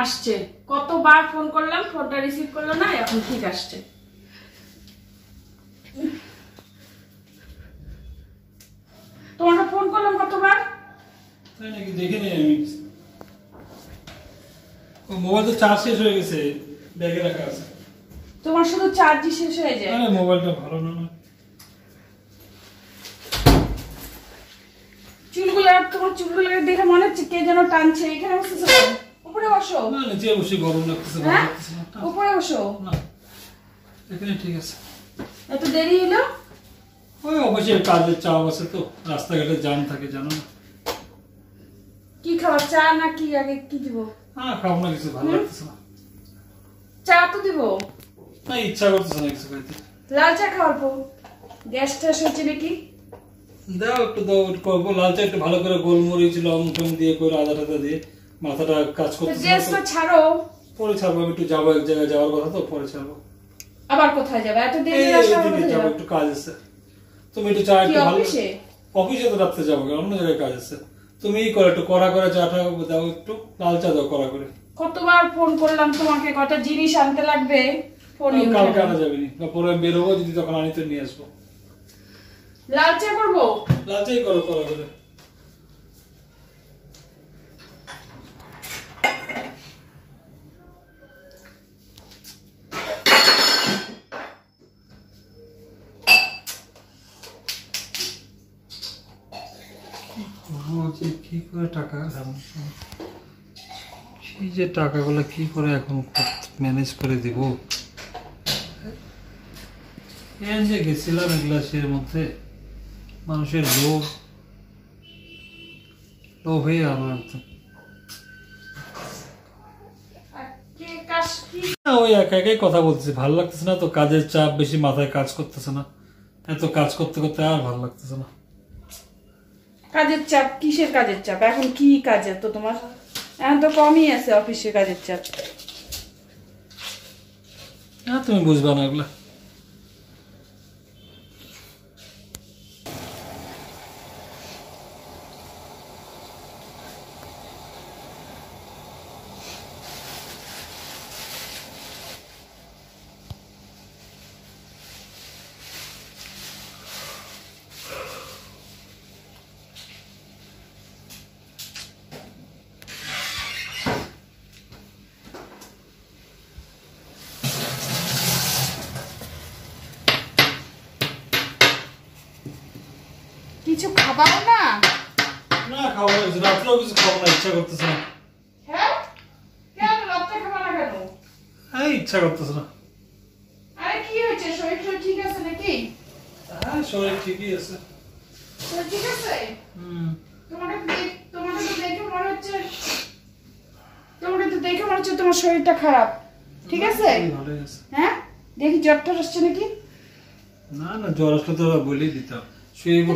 আসছে। কতবার ফোন করলাম, ফোনটা রিসিভ করলো না, এখন ঠিক আসছে। তোমাকে ফোন করলাম কতবার, তাই নাকি? দেখিনি আমি। মোবাইল তো চার্জ শেষ হয়ে গেছে, ব্যাগে রাখা আছে। তোমার শুধু চার্জই শেষ হয়ে যায়। আরে মোবাইলটা ভালো না। তোমার চুলগুলো দেখে মনে হচ্ছে কে যেন টানছে। এখানে বসেছো, উপরে বসো। না নিচে বসে গরম লাগতেছে, ভালো লাগতেছে না। উপরে বসো না, এখানে ঠিক আছে। এত দেরি হলো? ওই অবশ্যই কাজের চাপ আছে তো, রাস্তাঘাটে জ্যাম থাকে জানো না। কি খাবার, চা নাকি আগে কি দিব? হ্যাঁ খাবো না কিছু, ভালো লাগতেছে না। চা তো দিব না, ইচ্ছা করতেছে না কিছু খাইতে। লাল চা খাওয়াবো, গ্যাস ট্যাস হচ্ছে নাকি? দাও একটু, দাও একটু করবো। লাল চা একটু ভালো করে গোলমরিচ লং টং দিয়ে করে আদা টাদা দিয়ে, মাথাটা কাজ করতেছে। গ্যাসটা ছাড়ো, পরে ছাড়বো। আমি একটু যাবো, এক জায়গায় যাওয়ার কথা তো, পরে ছাড়বো। আবার কোথায় যাবে এত দেরি? যাবো, একটু কাজ আছে। তুমি একটু চা একটু ভালো। অফিসে তো রাত্রে যাবো, অন্য জায়গায় কাজ আছে। তুমি করো একটু কড়া করে চাটা দাও, একটু লাল চা দাও কড়া করে। কতবার ফোন করলাম তোমাকে, কটা জিনিস আনতে লাগবে। কালকে আনা যাবে না, বা পরে বেরোবো, যদি তখন আনি তো নিয়ে আসবো। লাল চা করবো? লাল চাই করো কড়া করে। কি করে টাকা, এই যে টাকাগুলো কি করে এখন ম্যানেজ করে দিব। যে গেছিলাম গ্লাসের মধ্যে, মানুষের লোভে আরো একদম। ওই একা একাই কথা বলতেছি, ভালো লাগতেছে না তো। কাজের চাপ বেশি, মাথায় কাজ করতেছে না। এত কাজ করতে করতে আর ভালো লাগতেছে না। কাজের চাপ? কিসের কাজের চাপ? এখন কি কাজে তো তোমার? এখন তো কমই আছে অফিসে কাজের চাপ। তুমি বুঝবা না এগুলা। কিছু খাবাও না? না খাওয়া হয়েছে, রাত্রেও কিছু খাবো না, ইচ্ছা করতেছে না। হ্যাঁ কেন রাত্রে খাবা না কেন? হ্যাঁ ইচ্ছা করতেছে না। আরে কি হয়েছে, শরীর ঠিক আছে নাকি? হ্যাঁ শরীর ঠিকই আছে। শরীর ঠিক আছে? তোমাকে তো দেখে মনে হচ্ছে, তোমার শরীরটা খারাপ। ঠিক আছে? ভালোই আছে। হ্যাঁ দেখি জ্বরটা আসছে নাকি? না না, জ্বর আসলে তো বলেই দিতাম।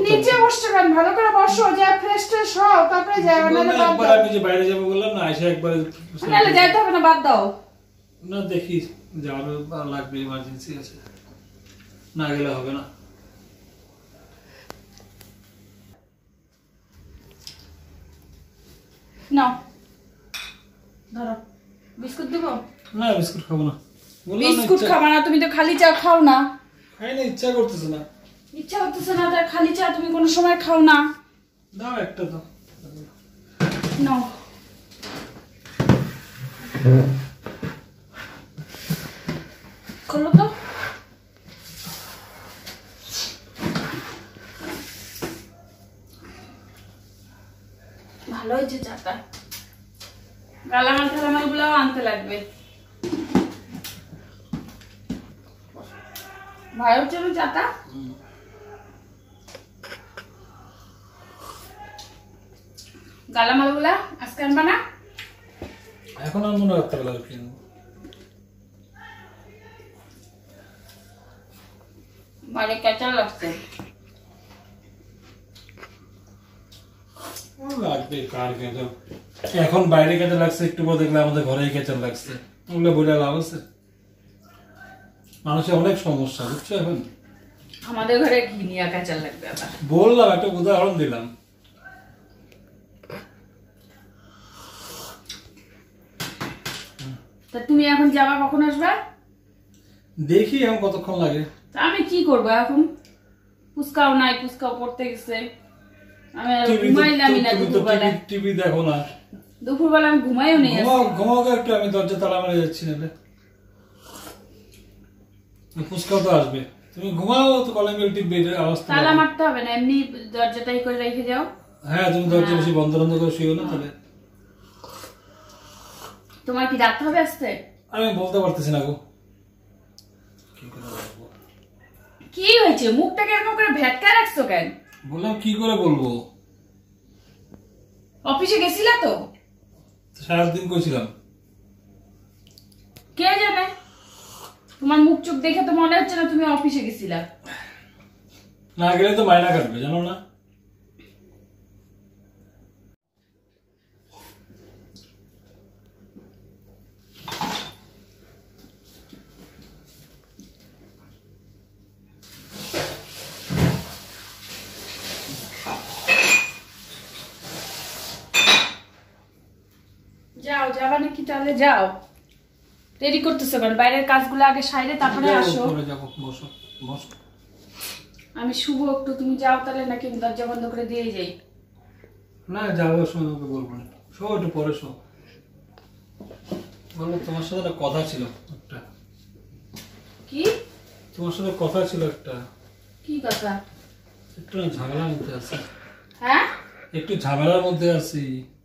নিচে বসছো কেন? ভালো করে বসো, যা ফ্রেশ ট্রেশ হও, তারপরে যাও। আমি যে বাইরে যাবো বললাম না, এসে একবার নাহলে যাইতে হবে না, বাদ দাও না। দেখি যাওয়ার লাগবে, ইমার্জেন্সি আছে, না গেলে হবে না। নাও ধরো, বিস্কুট দেবো? না বিস্কুট খাবো না। বিস্কুট খাবা না? তুমি তো খালি চা খাও না। খাই না, ইচ্ছা করতেছে না। ইচ্ছা করতেছে না তার খালি চা তুমি কোনো সময় খাও না। দাও একটা দাও। নাও। খোলো তো। ভালো হয়েছে চাটা। গালামাল টালামাল গুলাও আনতে লাগবে। ভালো হচ্ছে না চাটা? গালামাল গুলা আজকে আনবা না? এখন আর মনে রাখতে পারলাম কি বাইরে কেঁচা লাগছে। লাগবে কার কেঁচা? এখন বাইরে কেঁচা লাগছে, একটু পর দেখলে আমাদের ঘরে কেঁচা লাগছে। ওগুলো বলে লাভ আছে? মানুষের অনেক সমস্যা, বুঝছো? এখন আমাদের ঘরে ঘি নিয়ে কেঁচা লাগবে আবার? বললাম, একটা উদাহরণ দিলাম। তা তুমি এখন যাবা, কখন আসবা? দেখি এখন কতক্ষণ লাগে। আমি কি করবো এখন? পুচকাও নাই, পুচকাও পড়তে গেছে। আমি ঘুমাইলামই না দুপুরবেলা। টিভি দেখো না দুপুরবেলা, আমি ঘুমাইও নেই। ঘুমাও একটু, আমি দরজা তালা মারে যাচ্ছি। নাহলে পুচকাও তো আসবে, তুমি ঘুমাও তো। কলিং বেল টিপবে, আওয়াজ তালা মারতে হবে না, এমনি দরজাটাই করে রেখে যাও। হ্যাঁ, তুমি দরজা বেশি বন্ধ করে শুইও না তাহলে। তোমার কি রাত হবে আসতে? আমি বলতে পারতেছি না গো। কি হয়েছে? মুখটাকে এরকম করে ভেটকা রাখছো কেন? বললাম কি করে বলবো? অফিসে গেছিলা তো? সারাদিন কইছিলাম। কে জানে, তোমার মুখ চোখ দেখে তো মনে হচ্ছে না তুমি অফিসে গেছিলা। না গেলে তো মাইনা কাটবে, জানো না? যাও, যাবা নাকি? তাহলে যাও। দেরি করতেছো কেন? বাইরের কাজগুলো আগে সাইরে তারপরে আসো। আমি শুভ একটু, তুমি যাও তাহলে নাকি দরজা বন্ধ করে দিয়ে যাই? না, যাওয়ার সময় ওকে বলবো না। শো একটু পরে শো। বলবো তোমার সাথে একটা কথা ছিল একটা। কি? তোমার সাথে কথা ছিল একটা। কি কথা? একটু ঝামেলার মধ্যে আছি। হ্যাঁ, একটু ঝামেলার মধ্যে আছি।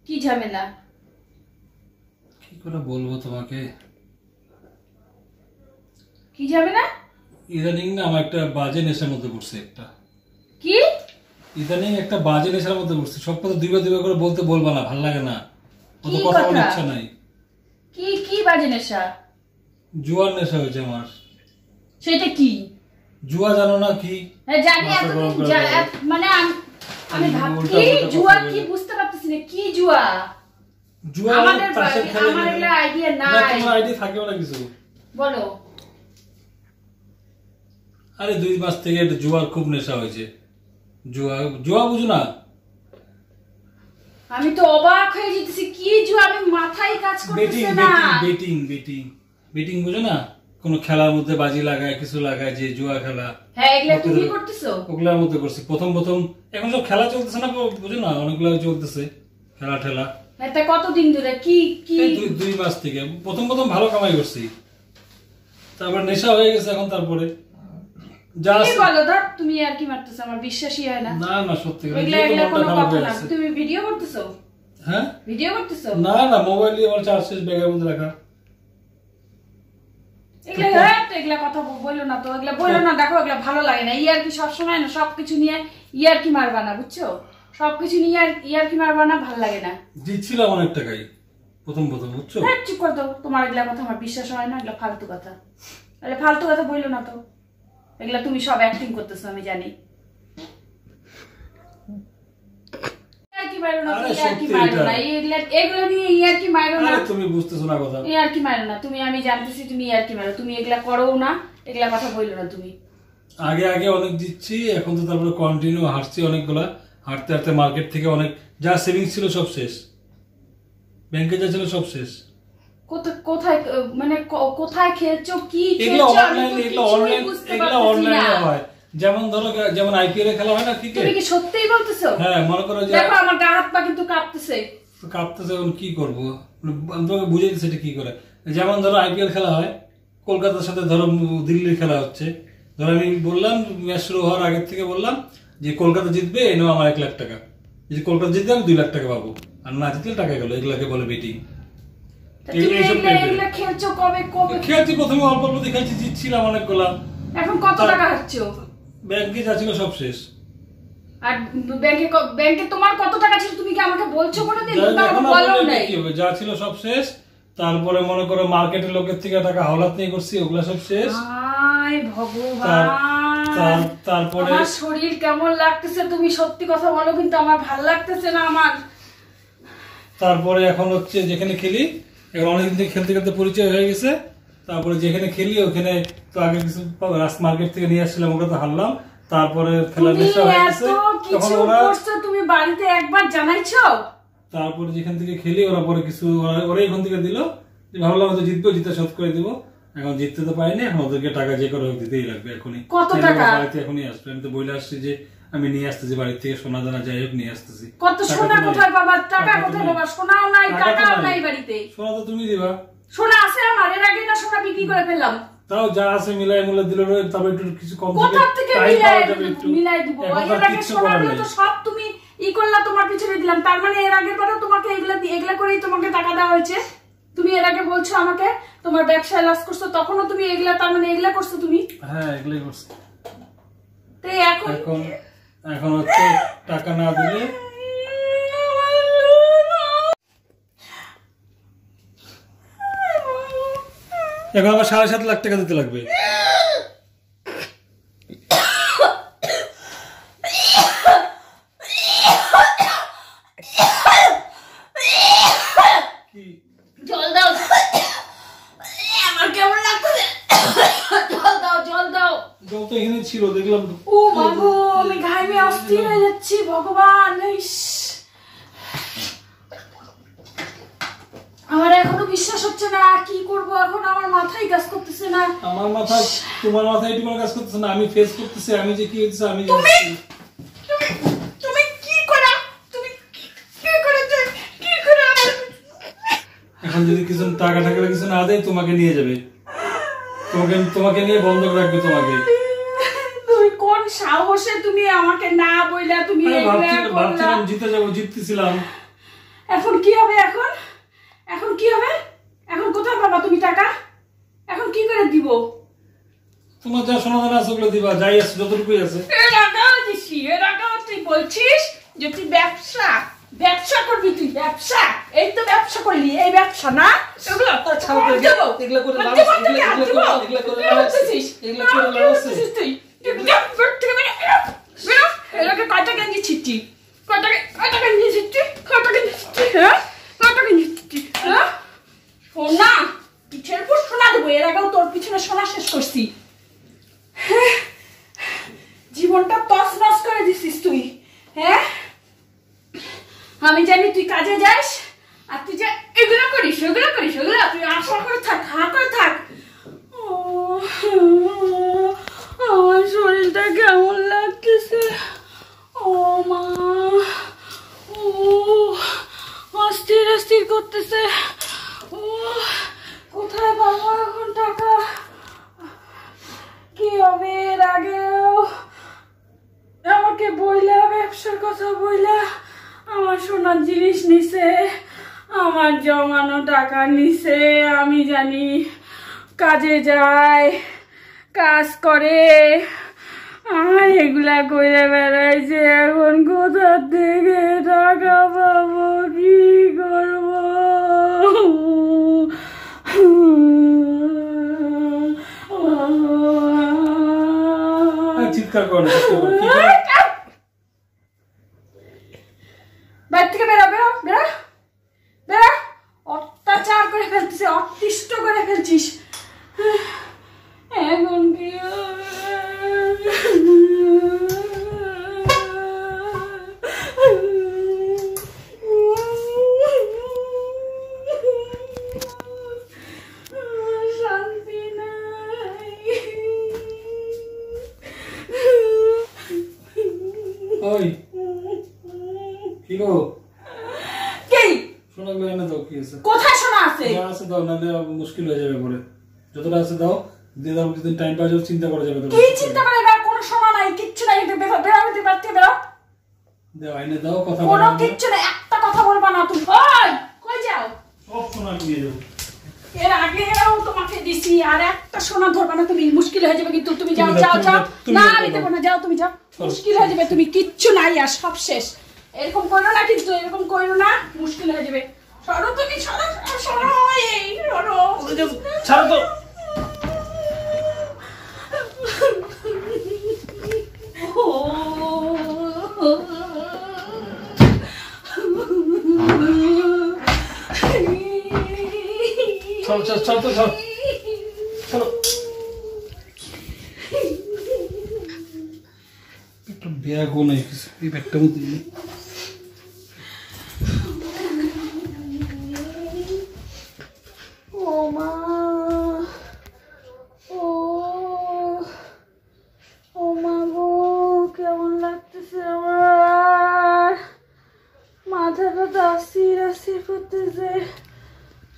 কি ঝামেলা? কি করে বলবো তোমাকে? কি ঝামেলা? ইদানিং না আমার একটা বাজে নেশার মধ্যে পড়ছে একটা। কি? ইদানিং একটা বাজে নেশার মধ্যে পড়ছে। সব কথা দুইবার করে বলবা না, ভাল লাগে না। অত কথা বলার ইচ্ছা নাই। কি কি বাজে নেশা? জুয়ার নেশা হয়েছে আমার। সেটা কি? জুয়া জানো না কি? হ্যাঁ জানি। মানে আমি ভাবছি জুয়া কি, বুঝতে পারতেছি না কি জুয়া। জুয়া আমাদের আমার আইডিয়া নাই। তোমার আইডিয়া থাকেও না কিছু। বলো। আরে 2 মাস থেকে একটা জুয়ার খুব নেশা হয়েছে। জুয়া বুঝো না? আমি তো অবাক হয়ে যেতেছি, কি জুয়া? আমি মাথায় কাজ করতেছে না। বেটিং বুঝো না? কোন খেলার মধ্যে বাজি লাগায়, কিছু লাগায়, যে জুয়া খেলা। হ্যাঁ, এগুলা তুমি করতেছো? ওগুলার মধ্যে করছি প্রথম এখন সব খেলা চলতেছে না, বুঝো না? অনেকগুলো চলতেছে খেলা ঠেলা। এটা কতদিন ধরে? কি কি? 2 মাস থেকে প্রথম ভালো কামাই করছি, তারপর নেশা হয়ে গেছে এখন। তারপরে বলো ধর, তুমি আর কি মারতেছো? আমার বিশ্বাসই হয় না। না সত্যি কোনো কথা না। তুমি ভিডিও করতেছো? হ্যাঁ, ভিডিও করতেছো? না মোবাইল দিয়ে আমার চার্জ শেষ, ব্যাগের মধ্যে রাখা। এগুলা কথা বললো না তো, এগুলা বললো না। দেখো, এগুলা ভালো লাগে না। ইয়ার কি সবসময় না সবকিছু নিয়ে ইয়ার কি মারবা না, বুঝছো? সবকিছু নিয়ে ইয়ার কি মারবা না, ভালো লাগে না। জিতছিলাম অনেক টাকাই প্রথম বুঝছো? চুপ করে দাও। তোমার এগুলা কথা আমার বিশ্বাস হয় না। এগুলা ফালতু কথা। ফালতু কথা বললো না তো। এগুলা তুমি সব অ্যাক্টিং করতেছো, আমি জানি। তুমি বুঝতেছো না কথা। তুমি, আমি জানতেছি তুমি ইয়ার কি মারো। তুমি এগুলা করো না, এগুলা কথা বললো না তুমি। আগে অনেক দিচ্ছি, এখন তো তারপরে কন্টিনিউ হাঁটছি অনেকগুলা। হাঁটতে মার্কেট থেকে অনেক যা সেভিংস ছিল সব শেষ, ব্যাংকে যা ছিল সব শেষ। কোথায় মানে কোথায় খেলছো? কি এগুলো অনলাইনে হয়। যেমন আইপিএল এ খেলা হয় না ক্রিকেট। তুমি কি সত্যিই বলতেছো? হ্যাঁ, মনে করো যে দেখো আমার গা হাত পা কিন্তু কাঁপতেছে। এখন কি করবো? আমি তোমাকে বুঝিয়ে দিচ্ছি এটা কি করে। যেমন ধরো আইপিএল খেলা হয়, কলকাতার সাথে ধরো দিল্লির খেলা হচ্ছে। ধরো আমি বললাম ম্যাচ শুরু হওয়ার আগের থেকে বললাম যে কলকাতা জিতবে, এনেও আমার 1 লাখ টাকা। যদি কলকাতা জিতবে আমি 2 লাখ টাকা পাবো, আর না জিতলে টাকা গেল। এগুলাকে বলে বেটিং। খেলছো কবে? খেলছি প্রথমে অল্প খেলছি, জিতছিলাম অনেকগুলা। এখন কত টাকা হারছো? ব্যাংকে যা ছিল সব শেষ। আর ব্যাংকে তোমার কত টাকা ছিল তুমি কি আমাকে বলছো কোনোদিন? তুমি আমাকে বলো না। যা ছিল সব শেষ। তারপরে মনে করো মার্কেটের লোকের থেকে টাকা হাওলাত নিয়ে করছি, ওগুলা সব শেষ। হায় ভগবান, তারপরে আমার শরীর কেমন লাগতেছে। তুমি সত্যি কথা বলো, কিন্তু আমার ভালো লাগতেছে না আমার। তারপরে এখন হচ্ছে যেখানে খেলি, এখন অনেকদিন থেকে খেলতে পরিচয় হয়ে গেছে। তারপরে যেখানে খেলি ওখানে তো আগে কিছু মার্কেট থেকে নিয়ে আসছিলাম, ওটা তো হারলাম। তারপরে খেলার নেশা হয়ে গেছে, তখন ওরা তুমি বাড়িতে একবার জানাইছো। তারপরে যেখান থেকে খেলি ওরা পরে কিছু ওরা এখান থেকে দিল, ভাবলাম হয়তো জিতবো, জিতে শোধ করে দিব। এখন জিততে তো পারিনি, এখন ওদেরকে টাকা যে করে হোক দিতেই লাগবে এখনই। কত টাকা? বাড়িতে এখনই আসবে। আমি তো বলে আসছি যে আমি নিয়ে আসতেছি বাড়ি থেকে, সোনা দানা যাই হোক নিয়ে আসতেছি। কত সোনা কোথায় পাবা? টাকা কোথায় পাবা? সোনাও নাই, টাকাও নাই বাড়িতে। সোনা তো তুমি দিবা। সোনা আছে আমার, এর আগে না সোনা বিক্রি করে ফেললাম। তাও যা আছে মিলাই মূল্য দিল, তবে একটু কিছু কম কোথা থেকে মিলাই দিব? এর আগে সোনাগুলো তো সব তুমি ই করলা, তোমার পিছনে দিলাম। তার মানে এর আগের বারে তোমাকে এগুলা করেই তোমাকে টাকা দেওয়া হয়েছে। তুমি এর আগে বলছো আমাকে তোমার ব্যবসায় লস করছো, তখনও তুমি এগুলা, তার মানে এগুলা করছো তুমি? হ্যাঁ এগুলাই করছি। তো এখন এখন হচ্ছে টাকা না দিলে এখন আবার 7.5 লাখ টাকা দিতে লাগবে। জল দাও, আমার কেমন লাগছে। জল দাও, জল দাও। জল তো এখানে ছিল, দেখলাম। ও বাবু, আমি ঘামে অস্থির হয়ে যাচ্ছি। ভগবান, আমার এখনো বিশ্বাস হচ্ছে না। কি করব এখন? আমার মাথায় কাজ করতেছে না। আমার মাথায়, তোমার মাথায় এটুকু কাজ করতেছে না। আমি ফেস করতেছি, আমি যে কি হচ্ছে আমি তুমি কি করে এখন যদি কিছু টাকা কিছু না দেয় তোমাকে নিয়ে যাবে, তোমাকে নিয়ে বন্ধক রাখবে তোমাকে। তুমি কোন সাহসে তুমি আমাকে না বইলা তুমি ভাবছিলাম জিতে যাবো, জিততেছিলাম। এখন কি হবে? এখন কি হবে? এখন কোথায় পাবা তুমি টাকা? এখন কি করে দিব? তোমার যা সোনা দানা আছে ওগুলো দিবা, যাই আছে যতটুকুই আছে। এর আগে তুই বলছিস যে তুই ব্যবসা করবি, তুই ব্যবসা। এই তো ব্যবসা করলি, এই ব্যবসা না? এগুলো ছাড়ো তো, এগুলো করে লাভ আছে, এগুলো করে লাভ আছে, এগুলো করে লাভ আছে। তুই এর আগে কয় টাকা নিয়েছিস? কয় টাকা নিয়েছিস? হ্যাঁ, কয় টাকা নিয়েছিস? হ্যাঁ, সোনা পিছের পর সোনা দেবো। এর আগেও তোর পিছনে সোনা শেষ করছি। জীবনটা তছনছ করে দিছিস তুই। হ্যাঁ, আমি জানি তুই কাজে যাস আর তুই যে এগুলো করিস, তুই আশা করে থাক, হা করে থাক। আমার শরীরটা কেমন লাগতেছে। ও মা, ও অস্থির করতেছে। ও কোথায় পাবো এখন টাকা? কি হবে? এর আগেও আমাকে বইলা, ব্যবসার কথা বইলা আমার সোনার জিনিস নিছে, আমার জমানো টাকা নিছে। আমি জানি কাজে যায়, কাজ করে, আর এগুলা করে বেড়াইছে। এখন কোথা থেকে টাকা পাবো? কি করবো? চিৎকার করো, বাইরে থেকে বেরো। অত্যাচার করে ফেলছিস, অতিষ্ঠ করে ফেলছিস। এখন কি হবে? শান্তি নাই। ওই কি গো, কি সোনাগুলো এনে দাও। কি আছে? কোথায় সোনা আছে? যা আছে দাও, নাহলে মুশকিল হয়ে যাবে পরে। যতটা আছে দাও, দিয়ে দাও। যদি টাইম পাওয়া যাবে চিন্তা করা যাবে। কি চিন্তা করে? এবার কোনো সোনা নাই, কিচ্ছু নাই। বেরো দাও, এনে দাও। কথা কোনো কিচ্ছু নাই, একটা কথা বলবা না তুমি। ওই কই যাও? সব সোনা নিয়ে যাবো। এর আগেও তোমাকে দিছি, আর একটা সোনা ধরবা না তুমি, মুশকিল হয়ে যাবে কিন্তু। তুমি যাও। না আমি দেবো না, যাও তুমি, যাও। মুশকিল হয়ে যাবে, তুমি কিচ্ছু নাই আর সব শেষ। এরকম করো না কিন্তু, এরকম করো না, মুশকিল হয়ে যাবে। সরো তুমি, সরো। ছাড়ো তো। চলো। একটা ব্যাগও নাই, এই ব্যাগটার মধ্যে ও মা গো, কেমন লাগতেছে আমার, মাথাটা তো আসির আসির করতেছে,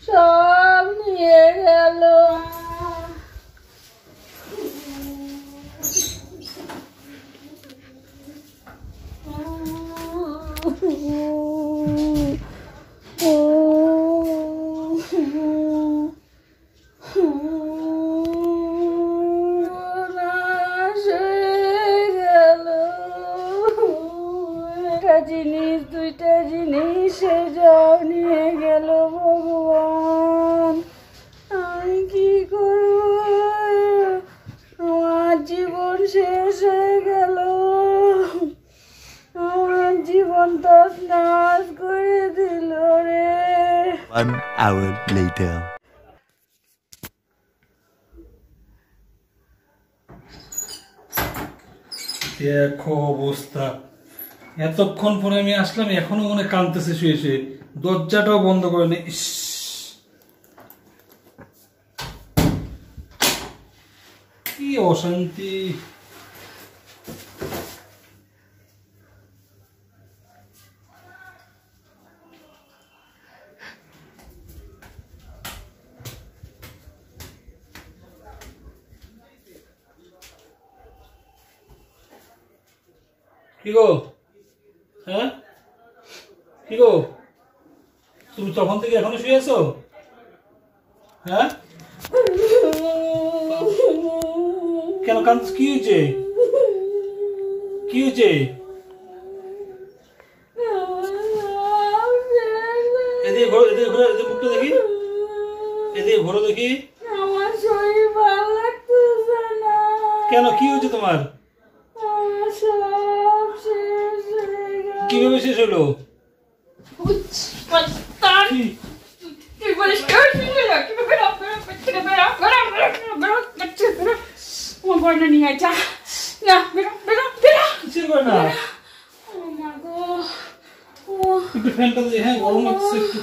সব নিয়ে গেল। জিনিস, দুইটা জিনিস সব নিয়ে গেল ভগবান, আমি কি করব, আমার জীবন শেষ হয়ে গেল, আমার জীবন তো নাশ করে দিল রে। 1 hour later. দেখো অবস্থা, এতক্ষণ পরে আমি আসলাম, এখনো মনে কাঁদতেছে শুয়ে শুয়ে, দরজাটাও বন্ধ করে নেই। ইস, কি অশান্তি। কি গো, হ্যাঁ কি গো, তুমি তখন থেকে এখনো শুয়ে আছো? হ্যাঁ কেন কাঁদছ, কি হয়েছে, কি হয়েছে? এদিকে ঘোরো, এদিকে ঘোরো, এদিকে মুখটা দেখি, এদিকে ঘোরো দেখি। আমার শরীর ভালো লাগতেছে না। কেন, কি হয়েছে তোমার? আমার সব শেষ হয়ে গেল। কিভাবে শেষ হলো? কি? তুই বলিস কেউ শুনবে না, কি বেরো বেরো থেকে বেরো বেরো বেরো বেরো, আমার গয়না নিয়ে যা, না বেরো বেরো বেরো। কিসের গয়না? ও মা গো, ও একটু ফ্যানটা দিয়ে, হ্যাঁ গরম লাগছে একটু।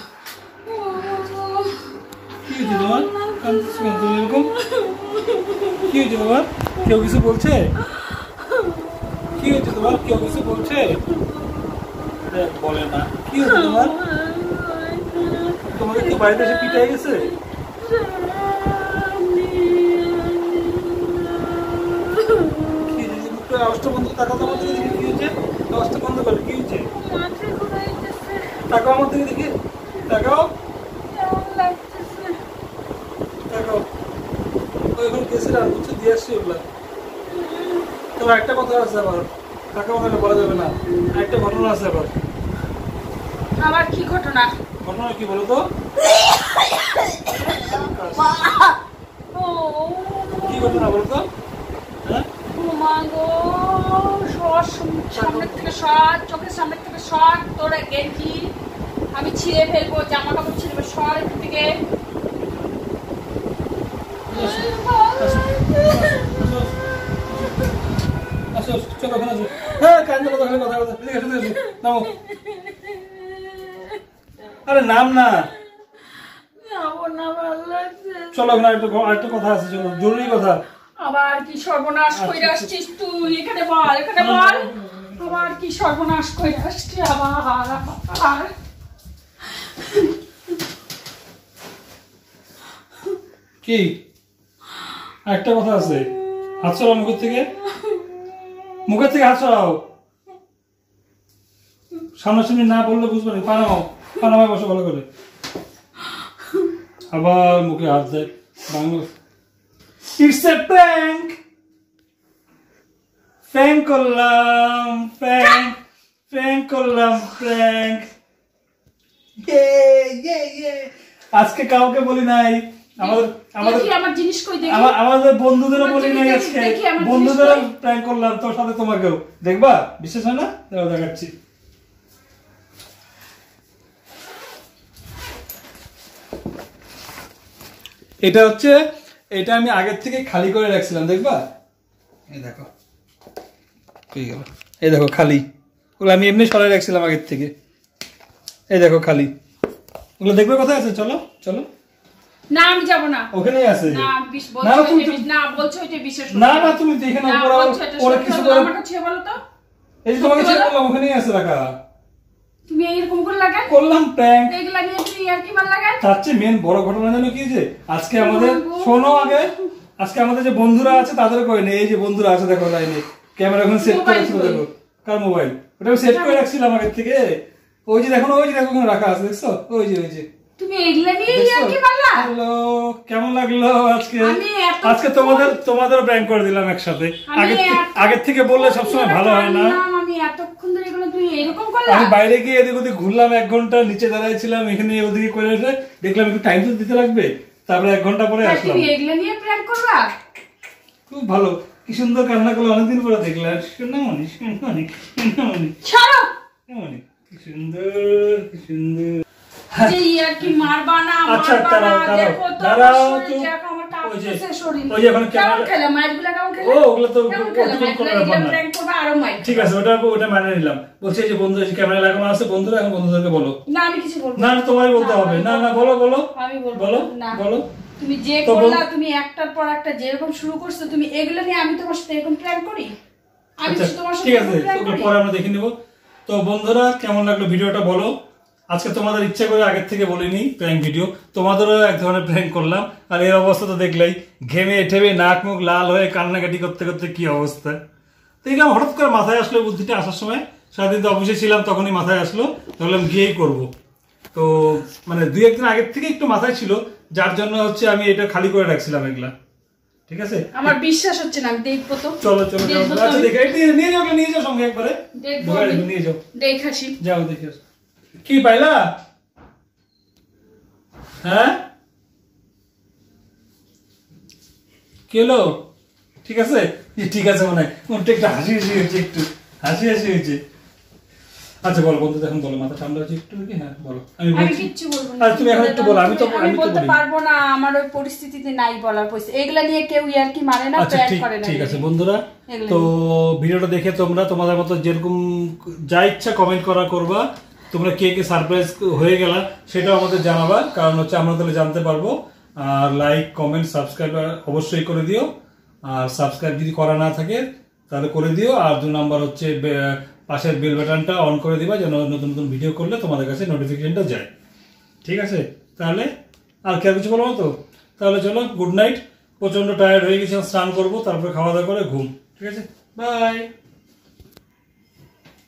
কি হয়েছে তোমার, কাঁদছো কেন তুমি এরকম? কি হয়েছে তোমার, কেউ কিছু বলছে? কি হয়েছে তোমার, কেউ কিছু বলছে? বলে না, কি হয়েছে তোমার? তোমাদের কি বাড়িতে এসে পিটাই গেছে? কি হয়েছে, মুখটা আওয়াজটা বন্ধ, তাকাও আমার দিকে দেখি, কি হয়েছে? আওয়াজটা বন্ধ করে, কি হয়েছে? তাকাও আমার দিকে দেখি, তাকাও তাকাও। ওইগুলো গেছিল আর কিছু দিয়ে আসছি ওগুলা। তোমার একটা কথা আছে আবার, তাকাও না বলা যাবে না, একটা ঘটনা আছে আবার। আবার কি ঘটনা? ঘটনা কি বলো তো? কি ঘটনা বলো তো? হ্যাঁ মা গো, সর সামনের থেকে সর, চোখের সামনের থেকে সর, তোর গেঞ্জি আমি ছিঁড়ে ফেলবো, জামা কাপড় ছিঁড়বে, সর এখান থেকে। আসো, চলো ওখানে আসো। হ্যাঁ কান্দো কথা বলে, কথা বলে, এদিকে আসো, এদিকে আসো, নামো। আরে নাম না, যাবো না, ভালো লাগছে। চলো ওখানে আরেকটা কথা আছে, চলো, জরুরি কথা। আবার কি সর্বনাশ করে আসছিস তুই, এখানে বল, এখানে বল, আবার কি সর্বনাশ করে আসছি আবার আবার। কি, একটা কথা আছে, হাত সরাও মুখের থেকে, মুখের থেকে হাত সরাও। সামনাসামনি না বললে বুঝবে না, পানাও পানামায় বসো ভালো করে। আবার মুখে হাত দেয়, Bangla. It's a prank, prank করলাম, প্র্যাঙ্ক প্র্যাঙ্ক করলাম, প্র্যাঙ্ক। আজকে কাউকে বলি নাই, আমার জিনিস কই দেখি, আমাদের বন্ধুদেরও বলি নাই আজকে, দেখি আমার জিনিস বন্ধুদেরও কই। প্র্যাঙ্ক করলাম, তোর সাথে তোমাকেও। দেখবা, বিশ্বাস হয় না? দাঁড়াও দেখাচ্ছি। এটা হচ্ছে, এটা আমি আগের থেকে খালি করে রাখছিলাম, দেখবা? এই দেখো, পেয়ে গেল, এই দেখো খালি, ওগুলো আমি এমনি সরাই রাখছিলাম আগের থেকে। এই দেখো খালি, ওগুলো দেখবে কোথায় আছে, চলো চলো। না আমি যাব না। ওখানেই আছে। না না বলছো এটা বিশ্বাস করো। না না তুমি তো এখানে ওরা কিছু করে আমাকে ছেড়ে বলো তো। এই যে তোমাকে ছেড়ে বললাম ওখানেই আছে রাখা। তুমি এইরকম করে লাগান করলাম প্র্যাঙ্ক। এগুলা নিয়ে তুমি আর কি মার লাগান। তার চেয়ে মেন বড় ঘটনা জানো কি যে আজকে আমাদের শোনো আগে আজকে আমাদের যে বন্ধুরা আছে তাদের করে নেই। এই যে বন্ধুরা আছে দেখো লাইনে ক্যামেরা এখন সেট করে রাখছিল দেখো। কার মোবাইল? ওটা আমি সেট করে রাখছিলাম আগের থেকে। ওই যে দেখো ওখানে রাখা আছে দেখছো? ওই যে তুমি এগুলা নিয়ে আর কি মারলা? হ্যালো কেমন লাগলো আজকে? আজকে তোমাদের প্র্যাঙ্ক করে দিলাম একসাথে। আগের থেকে বললে সবসময় ভালো হয় না। আমি এতক্ষণ ধরে এগুলো তুমি এরকম করলা? আমি বাইরে গিয়ে এদিক ওদিক ঘুরলাম 1 ঘন্টা, নিচে দাঁড়াইছিলাম, এখানে ওদিকে করে এসে দেখলাম একটু টাইম তো দিতে লাগবে, তারপরে 1 ঘন্টা পরে আসলাম। তুমি এগুলো নিয়ে প্র্যাঙ্ক করবা? খুব ভালো, কি সুন্দর কান্না করলো অনেকদিন পরে দেখলাম। ছাড়ো কি সুন্দর কি সুন্দর। যে ইয়ার কি মারবা না আচ্ছা দেখো তো দেখো আমার কাঁপতেছে শরীর। ওই যে এখন কেমন খেলা মাইরগুলা কেমন খেলা? ওগুলো তো প্র্যাঙ্ক করবা আরো মাইর। ঠিক আছে ওটা মানে নিলাম। বলছে যে বন্ধু যে ক্যামেরা লাগানো আছে বন্ধুরা, এখন বন্ধুদেরকে বলো। না আমি কিছু বলবো না তোমারই বলতে হবে। না বলো আমি বলবো বলো না বলো। তুমি যে করলা, তুমি একটার পর একটা যেরকম শুরু করছো তুমি এগুলো নিয়ে আমি তোমার সাথে এরকম প্র্যাঙ্ক করি? আমি তোমার সাথে ঠিক আছে পরে আমরা দেখে নিব। তো বন্ধুরা কেমন লাগলো ভিডিওটা বলো। আজকে তোমাদের ইচ্ছা করে আগের থেকে বলিনি প্র্যাঙ্ক ভিডিও, তোমাদেরও এক ধরনের প্র্যাঙ্ক করলাম। আর এর অবস্থা তো দেখলেই, ঘেমে ঠেমে নাক মুখ লাল হয়ে কান্নাকাটি করতে করতে কি অবস্থা। তো এগুলো হঠাৎ করে মাথায় আসলো, বুদ্ধিটা আসার সময় সারাদিন তো অফিসে ছিলাম তখনই মাথায় আসলো, তাহলে আমি গিয়েই করবো। তো মানে 2-1 দিন আগের থেকে একটু মাথায় ছিল, যার জন্য হচ্ছে আমি এটা খালি করে রাখছিলাম এগুলা। ঠিক আছে আমার বিশ্বাস হচ্ছে না, আমি দেখবো তো। চলো আচ্ছা দেখে নিয়ে যাও সঙ্গে একবারে, নিয়ে যাও দেখাসি। যাও দেখে কি পাইলা? হ্যাঁ কেলো ঠিক আছে ঠিক আছে মনে হয় একটু হাসি হয়েছে, একটু হাসি হয়েছে। আচ্ছা বলো বন্ধু, এখন বলো, মাথা ঠান্ডা হচ্ছে একটু কি? হ্যাঁ বলো। আমি কিচ্ছু বলবো না। তুমি এখন একটু বলো। আমি বলতে পারবো না, আমার ওই পরিস্থিতিতে নাই বলার পরিস্থিতি। এগুলা নিয়ে কেউ ইয়ার কি মারে না, প্র্যাঙ্ক করে না। ঠিক আছে বন্ধুরা, তো ভিডিওটা দেখে তোমরা তোমাদের মতো যেরকম যা ইচ্ছা কমেন্ট করবা। তোমরা কে সারপ্রাইজ হয়ে গেলা সেটাও আমাদের জানাবা, কারণ হচ্ছে আমরা তাহলে জানতে পারবো। আর লাইক কমেন্ট সাবস্ক্রাইব অবশ্যই করে দিও। আর সাবস্ক্রাইব যদি করা না থাকে তাহলে করে দিও। আর 2 নাম্বার হচ্ছে পাশের বেল বাটনটা অন করে দিবা, যেন নতুন নতুন ভিডিও করলে তোমাদের কাছে নোটিফিকেশনটা যায়। ঠিক আছে তাহলে আর কি আর কিছু বলবো তো? তাহলে চলো গুড নাইট। প্রচন্ড টায়ার্ড হয়ে গেছি, স্নান করবো, তারপরে খাওয়া দাওয়া করে ঘুম। ঠিক আছে বাই।